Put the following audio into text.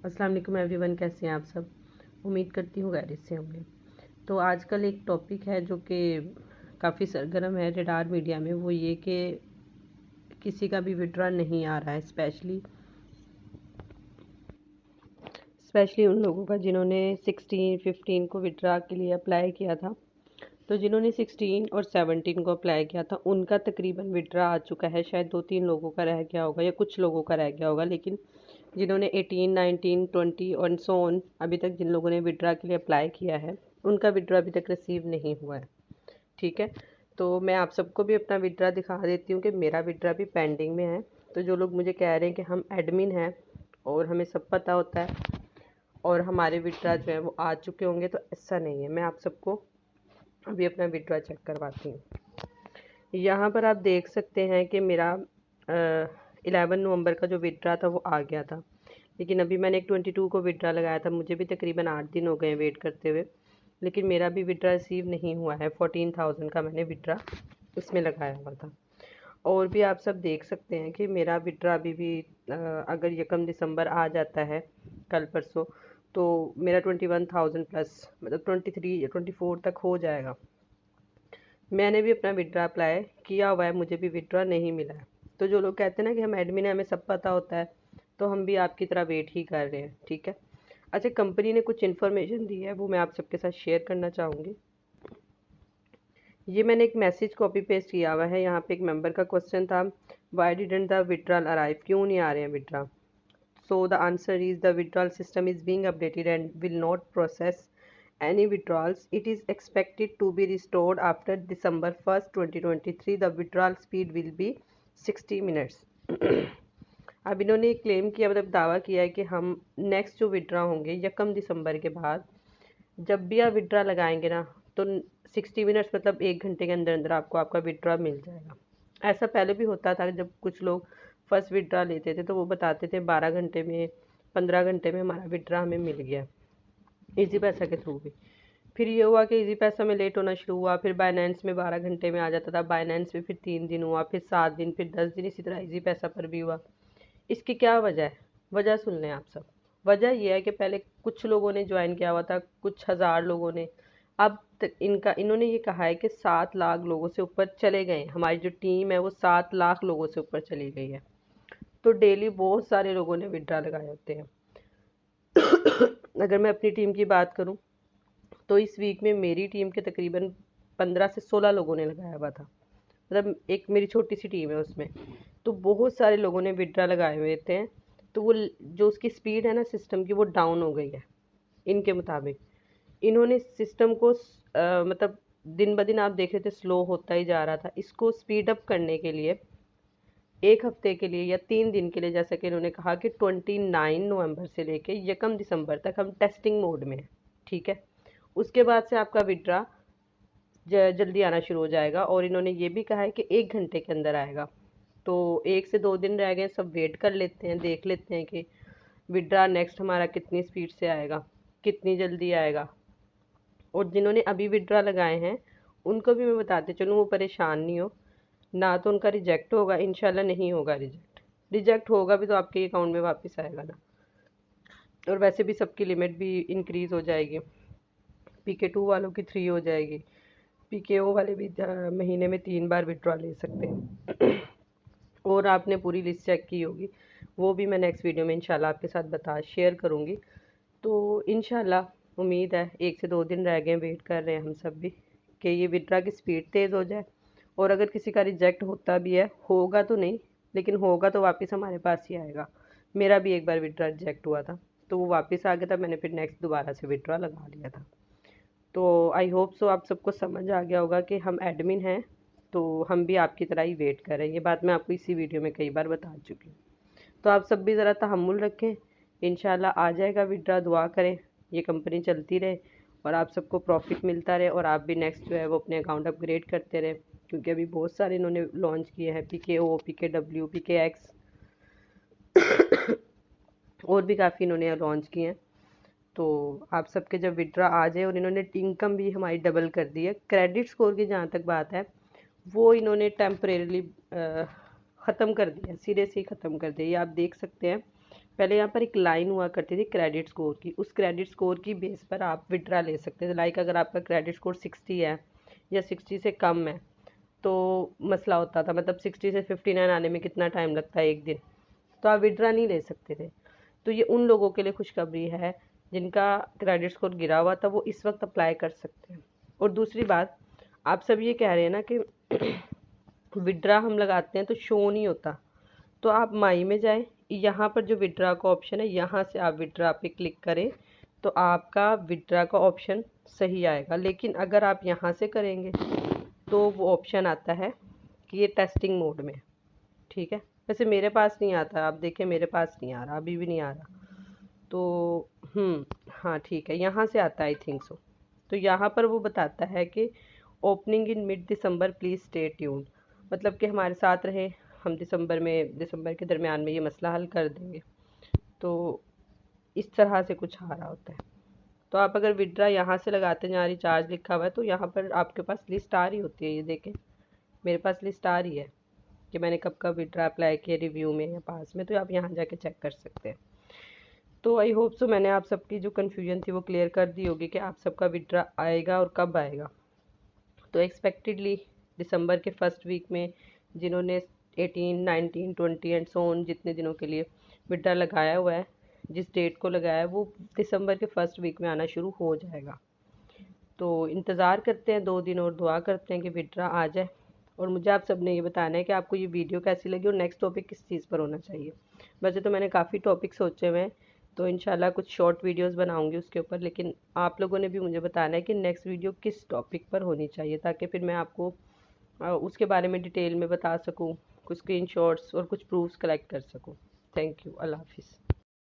अस्सलाम वालेकुम एवरीवन, कैसे हैं आप सब। उम्मीद करती हूँ खैरियत से होंगे। तो आजकल एक टॉपिक है जो कि काफ़ी सरगर्म है रडार मीडिया में, वो ये कि किसी का भी विड्रॉ नहीं आ रहा है, स्पेशली उन लोगों का जिन्होंने 16, 15 को विड्रॉ के लिए अप्लाई किया था। तो जिन्होंने 16 और 17 को अप्लाई किया था उनका तकरीबन विड्रॉ आ चुका है। शायद 2-3 लोगों का रह गया होगा या कुछ लोगों का रह गया होगा, लेकिन जिन्होंने 18, 19, 20 और सो ऑन अभी तक जिन लोगों ने विड्रॉ के लिए अप्लाई किया है उनका विड्रॉ अभी तक रिसीव नहीं हुआ है। ठीक है, तो मैं आप सबको भी अपना विड्रॉ दिखा देती हूँ कि मेरा विड्रॉ भी पेंडिंग में है। तो जो लोग मुझे कह रहे हैं कि हम एडमिन हैं और हमें सब पता होता है और हमारे विड्रॉ जो है वो आ चुके होंगे, तो ऐसा नहीं है। मैं आप सबको अभी अपना विड्रॉ चेक करवाती हूँ। यहाँ पर आप देख सकते हैं कि मेरा 11 नवंबर का जो विड्रॉ था वो आ गया था, लेकिन अभी मैंने एक 22 को विड्रॉ लगाया था। मुझे भी तकरीबन 8 दिन हो गए हैं वेट करते हुए, लेकिन मेरा भी विड्रॉ रिसीव नहीं हुआ है। 14,000 का मैंने विड्रॉ इसमें लगाया हुआ था। और भी आप सब देख सकते हैं कि मेरा विड्रॉ अभी भी अगर 1 दिसंबर आ जाता है कल परसों, तो मेरा 21,000 प्लस मतलब 23 या 24 तक हो जाएगा। मैंने भी अपना विड्रॉ अप्लाई किया हुआ है, मुझे भी विड्रॉ नहीं मिला है। तो जो लोग कहते हैं ना कि हम एडमिन हैं, हमें सब पता होता है, तो हम भी आपकी तरह वेट ही कर रहे हैं। ठीक है, अच्छा, कंपनी ने कुछ इन्फॉर्मेशन दी है, वो मैं आप सबके साथ शेयर करना चाहूँगी। ये मैंने एक मैसेज कॉपी पेस्ट किया हुआ है। यहाँ पे एक मेंबर का क्वेश्चन था, Y didn't the withdrawal arrive, क्यों नहीं आ रहे हैं withdraw. So the answer is the withdrawal system is being updated and will not process any withdrawals. It is expected to be restored after December 1st, 2023. The withdrawal speed will be 60 minutes. अब इन्होंने claim किया, मतलब दावा किया है कि हम next जो विड्रॉ होंगे 1 दिसंबर के बाद, जब भी आप विड्रॉ लगाएंगे ना, तो 60 मिनट्स मतलब 1 घंटे के अंदर अंदर आपको आपका विड्रॉ मिल जाएगा। ऐसा पहले भी होता था, जब कुछ लोग फर्स्ट विड्रॉ लेते थे तो वो बताते थे 12 घंटे में, 15 घंटे में हमारा विड्रॉ हमें मिल गया इजी पैसा के थ्रू भी। फिर ये हुआ कि इजी पैसा में लेट होना शुरू हुआ, फिर बाइनेंस में 12 घंटे में आ जाता था, बाइनेंस में फिर 3 दिन हुआ, फिर 7 दिन, फिर 10 दिन, इसी तरह इजी पैसा पर भी हुआ। इसकी क्या वजह है? वजह सुन लें आप सब। वजह यह है कि पहले कुछ लोगों ने ज्वाइन किया हुआ था, कुछ हज़ार लोगों ने। अब तक इन्होंने ये कहा है कि 7 लाख लोगों से ऊपर चले गए। हमारी जो टीम है वो 7 लाख लोगों से ऊपर चली गई है। तो डेली बहुत सारे लोगों ने विड्रॉ लगाए होते हैं। अगर मैं अपनी टीम की बात करूं तो इस वीक में मेरी टीम के तकरीबन 15 से 16 लोगों ने लगाया हुआ था। मतलब एक मेरी छोटी सी टीम है उसमें, तो बहुत सारे लोगों ने विड्रॉ लगाए हुए थे। तो वो जो उसकी स्पीड है ना सिस्टम की, वो डाउन हो गई है इनके मुताबिक। इन्होंने सिस्टम को मतलब दिन ब दिन आप देख रहे थे स्लो होता ही जा रहा था। इसको स्पीड अप करने के लिए 1 हफ्ते के लिए या 3 दिन के लिए, जैसा कि इन्होंने कहा कि 29 नवंबर से लेके 1 दिसंबर तक हम टेस्टिंग मोड में हैं। ठीक है, उसके बाद से आपका विड्रॉ जल्दी आना शुरू हो जाएगा। और इन्होंने ये भी कहा है कि 1 घंटे के अंदर आएगा। तो 1 से 2 दिन रह गए, सब वेट कर लेते हैं, देख लेते हैं कि विड्रॉ नेक्स्ट हमारा कितनी स्पीड से आएगा, कितनी जल्दी आएगा। और जिन्होंने अभी विड्रॉ लगाए हैं उनको भी मैं बताते चलूँ, वो परेशान नहीं हो ना। तो उनका रिजेक्ट होगा, इंशाल्लाह नहीं होगा रिजेक्ट। रिजेक्ट होगा भी तो आपके अकाउंट में वापस आएगा ना। और वैसे भी सबकी लिमिट भी इंक्रीज़ हो जाएगी, PK2 वालों की 3 हो जाएगी, PKO वाले भी महीने में 3 बार विड्रॉ ले सकते हैं। और आपने पूरी लिस्ट चेक की होगी, वो भी मैं नेक्स्ट वीडियो में इंशाल्लाह आपके साथ शेयर करूँगी। तो इंशाल्लाह उम्मीद है 1 से 2 दिन रह गए, वेट कर रहे हैं हम सब भी कि ये विड्रॉ की स्पीड तेज़ हो जाए। और अगर किसी का रिजेक्ट होता भी है, होगा तो नहीं, लेकिन होगा तो वापस हमारे पास ही आएगा। मेरा भी एक बार विड्रॉ रिजेक्ट हुआ था, तो वो वापस आ गया था, मैंने फिर नेक्स्ट दोबारा से विड्रॉ लगा लिया था। तो आई होप सो आप सबको समझ आ गया होगा कि हम एडमिन हैं, तो हम भी आपकी तरह ही वेट कर रहे हैं। ये बात मैं आपको इसी वीडियो में कई बार बता चुकी हूँ। तो आप सब भी ज़रा तहम्मुल रखें, इंशाल्लाह आ जाएगा विड्रॉ। दुआ करें ये कंपनी चलती रहे और आप सबको प्रॉफिट मिलता रहे, और आप भी नेक्स्ट जो है वो अपने अकाउंट अपग्रेड करते रहे, क्योंकि अभी बहुत सारे इन्होंने लॉन्च किए हैं, PKO, PKW, PKX और भी काफ़ी इन्होंने लॉन्च किए हैं। तो आप सबके जब विड्रॉ आ जाए, और इन्होंने इनकम भी हमारी डबल कर दी है। क्रेडिट स्कोर की जहाँ तक बात है, वो इन्होंने टेम्परेरीली ख़त्म कर दिया, सिरे से ही ख़त्म कर दिया। ये आप देख सकते हैं पहले यहाँ पर एक लाइन हुआ करती थी क्रेडिट स्कोर की, उस क्रेडिट स्कोर की बेस पर आप विड्रा ले सकते थे। लाइक अगर आपका क्रेडिट स्कोर 60 है या 60 से कम है तो मसला होता था, मतलब 60 से 59 आने में कितना टाइम लगता है, एक दिन, तो आप विड्रा नहीं ले सकते थे। तो ये उन लोगों के लिए खुशखबरी है जिनका क्रेडिट स्कोर गिरा हुआ था, वो इस वक्त अप्लाई कर सकते हैं। और दूसरी बात, आप सब ये कह रहे हैं ना कि विड्रा हम लगाते हैं तो शो नहीं होता, तो आप माई में जाएं, यहाँ पर जो विड्रा का ऑप्शन है यहाँ से आप विड्रा पे क्लिक करें तो आपका विड्रा का ऑप्शन सही आएगा। लेकिन अगर आप यहाँ से करेंगे तो वो ऑप्शन आता है कि ये टेस्टिंग मोड में, ठीक है। वैसे मेरे पास नहीं आता, आप देखें मेरे पास नहीं आ रहा, अभी भी नहीं आ रहा। तो हाँ ठीक है, यहाँ से आता है आई थिंक सो। तो यहाँ पर वो बताता है कि opening in mid December please stay tuned, मतलब कि हमारे साथ रहे, हम दिसंबर के दरमियान में ये मसला हल कर देंगे। तो इस तरह से कुछ आ रहा होता है। तो आप अगर विड्रा यहाँ से लगाते हैं जहाँ रिचार्ज लिखा हुआ है तो यहाँ पर आपके पास लिस्ट आ रही होती है, ये देखें मेरे पास लिस्ट आ रही है कि मैंने कब कब विड्रा अप्लाई किया, रिव्यू में या पास में, तो आप यहाँ जाके चेक कर सकते हैं। तो आई होप सो मैंने आप सबकी जो कन्फ्यूजन थी वो क्लियर कर दी होगी कि आप सबका विड्रा आएगा और कब आएगा। तो एक्सपेक्टेडली दिसंबर के फर्स्ट वीक में जिन्होंने 18, 19, 20 एंड सो ऑन जितने दिनों के लिए विड्रा लगाया हुआ है, जिस डेट को लगाया है वो दिसंबर के फर्स्ट वीक में आना शुरू हो जाएगा। तो इंतज़ार करते हैं 2 दिन और दुआ करते हैं कि विड्रा आ जाए। और मुझे आप सब ने ये बताना है कि आपको ये वीडियो कैसी लगी और नेक्स्ट टॉपिक किस चीज़ पर होना चाहिए। वैसे तो मैंने काफ़ी टॉपिक सोचे हुए हैं, तो इंशाल्लाह कुछ शॉर्ट वीडियोस बनाऊंगी उसके ऊपर, लेकिन आप लोगों ने भी मुझे बताना है कि नेक्स्ट वीडियो किस टॉपिक पर होनी चाहिए, ताकि फिर मैं आपको उसके बारे में डिटेल में बता सकूँ, कुछ स्क्रीनशॉट्स और कुछ प्रूफ्स कलेक्ट कर सकूँ। थैंक यू, अल्लाह हाफिज़।